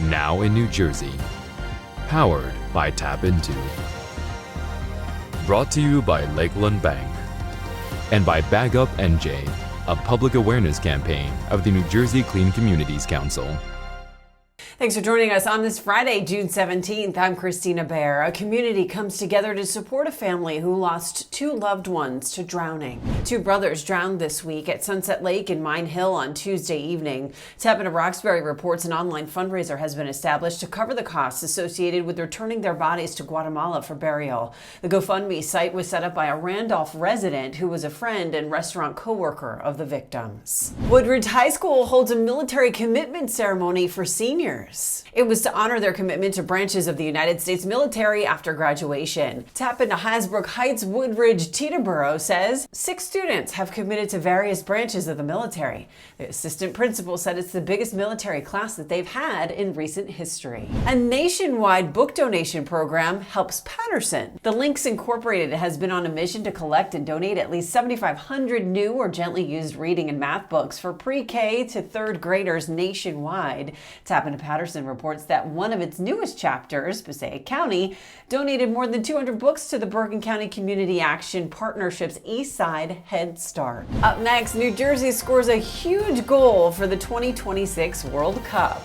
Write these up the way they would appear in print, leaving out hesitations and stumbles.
now in New Jersey. Powered by TAPinto. Brought to you by Lakeland Bank. And by Bag Up NJ, a public awareness campaign of the New Jersey Clean Communities Council. Thanks for joining us on this Friday, June 17th. I'm Kristina Behr. A community comes together to support a family who lost two loved ones to drowning. Two brothers drowned this week at Sunset Lake in Mine Hill on Tuesday evening. TAPinto Roxbury reports an online fundraiser has been established to cover the costs associated with returning their bodies to Guatemala for burial. The GoFundMe site was set up by a Randolph resident who was a friend and restaurant co-worker of the victims. Woodridge High School holds a military commitment ceremony for seniors. It was to honor their commitment to branches of the United States military after graduation. TAPinto Hasbrook Heights Woodridge Teterboro says 6 students have committed to various branches of the military. The assistant principal said it's the biggest military class that they've had in recent history. A nationwide book donation program helps Patterson. The Links Incorporated has been on a mission to collect and donate at least 7,500 new or gently used reading and math books for pre-K to 3rd graders nationwide. TAPinto Patterson reports that one of its newest chapters, Passaic County, donated more than 200 books to the Bergen County Community Action Partnership's East Side Head Start. Up next, New Jersey scores a huge goal for the 2026 World Cup.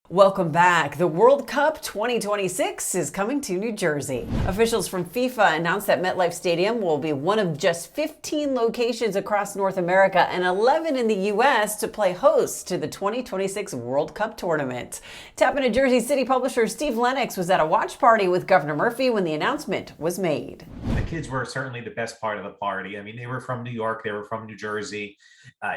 Welcome back. The World Cup 2026 is coming to New Jersey. Officials from FIFA announced that MetLife Stadium will be one of just 15 locations across North America and 11 in the U.S. to play host to the 2026 World Cup tournament. TAPinto Jersey City publisher Steve Lennox was at a watch party with Governor Murphy when the announcement was made. The kids were certainly the best part of the party. I mean, they were from New York, they were from New Jersey.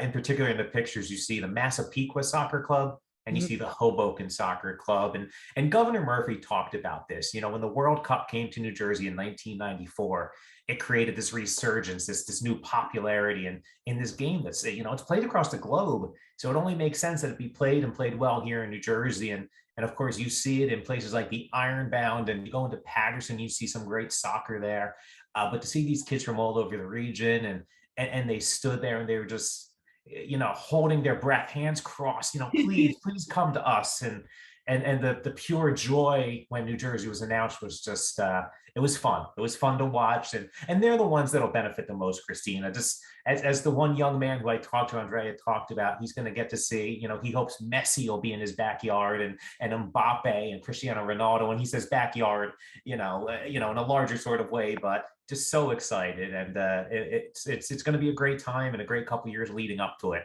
In particular, in the pictures, you see the Massapequa Soccer Club, and you see the Hoboken Soccer Club. And Governor Murphy talked about this. You know, when the World Cup came to New Jersey in 1994, it created this resurgence, this new popularity in this game that's, you know, it's played across the globe. So it only makes sense that it be played and played well here in New Jersey. And of course, you see it in places like the Ironbound, and you go into Patterson, you see some great soccer there. But to see these kids from all over the region and they stood there and they were just, you know, holding their breath, hands crossed, you know, please come to us. And the pure joy when New Jersey was announced was just, it was fun. It was fun to watch. And they're the ones that'll benefit the most, Kristina. Just as the one young man who I talked to, Andrea, talked about, he's going to get to see, you know, he hopes Messi will be in his backyard and Mbappe and Cristiano Ronaldo. And he says backyard, you know, in a larger sort of way, but just so excited. And it's going to be a great time and a great couple years leading up to it.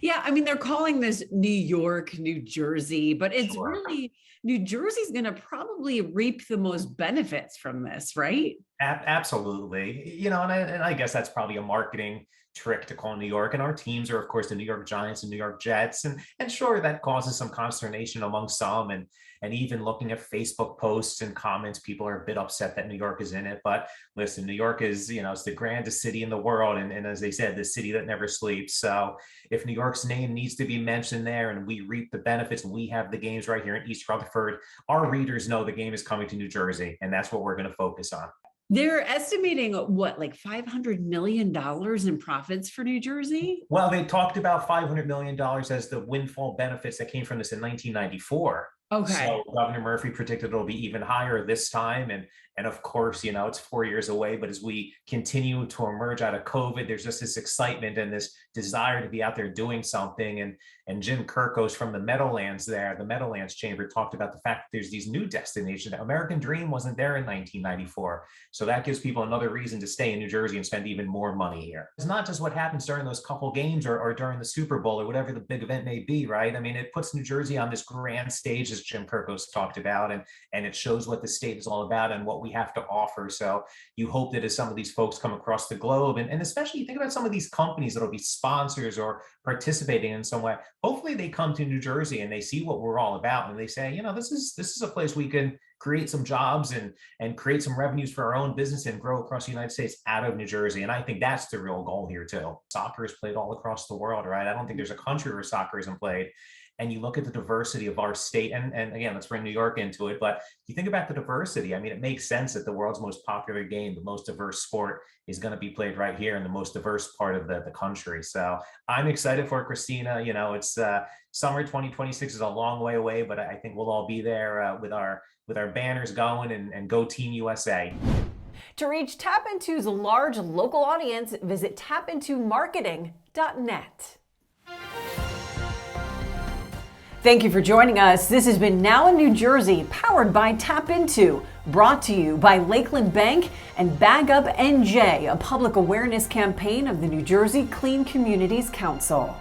Yeah, I mean, they're calling this New York, New Jersey, but it's really, New Jersey's going to probably reap the most benefits from this, right? Absolutely. You know, and I guess that's probably a marketing trick to call New York. And our teams are, of course, the New York Giants and New York Jets. And sure, that causes some consternation among some. And even looking at Facebook posts and comments, people are a bit upset that New York is in it. But listen, New York is, you know, it's the grandest city in the world. And as they said, the city that never sleeps. So if New York's name needs to be mentioned there and we reap the benefits and we have the games right here in East Rutherford, our readers know the game is coming to New Jersey. And that's what we're going to focus on. They're estimating what, like $500 million in profits for New Jersey? Well, they talked about $500 million as the windfall benefits that came from this in 1994. Okay. So Governor Murphy predicted it'll be even higher this time. And of course, you know, it's 4 years away, but as we continue to emerge out of COVID, there's just this excitement and this desire to be out there doing something. And Jim Kirkos from the Meadowlands there, the Meadowlands Chamber, talked about the fact that there's these new destinations. The American Dream wasn't there in 1994. So that gives people another reason to stay in New Jersey and spend even more money here. It's not just what happens during those couple games or during the Super Bowl or whatever the big event may be, right? I mean, it puts New Jersey on this grand stage, as Jim Kirkos talked about, and it shows what the state is all about and what we have to offer. So you hope that as some of these folks come across the globe, and especially you think about some of these companies that'll be sponsors or participating in some way, hopefully they come to New Jersey and they see what we're all about and they say, you know, this is a place we can create some jobs and create some revenues for our own business and grow across the United States out of New Jersey. And I think that's the real goal here too. Soccer is played all across the world, right? I don't think there's a country where soccer isn't played. and you look at the diversity of our state, and again, let's bring New York into it, but you think about the diversity. I mean, it makes sense that the world's most popular game, the most diverse sport, is going to be played right here in the most diverse part of the country. So I'm excited for Kristina. You know, it's summer 2026 is a long way away, but I think we'll all be there with our banners going and go Team USA. To reach TAPinto's large local audience, visit tapintomarketing.net. Thank you for joining us. This has been Now in New Jersey, powered by TAPinto, brought to you by Lakeland Bank and Bag Up NJ, a public awareness campaign of the New Jersey Clean Communities Council.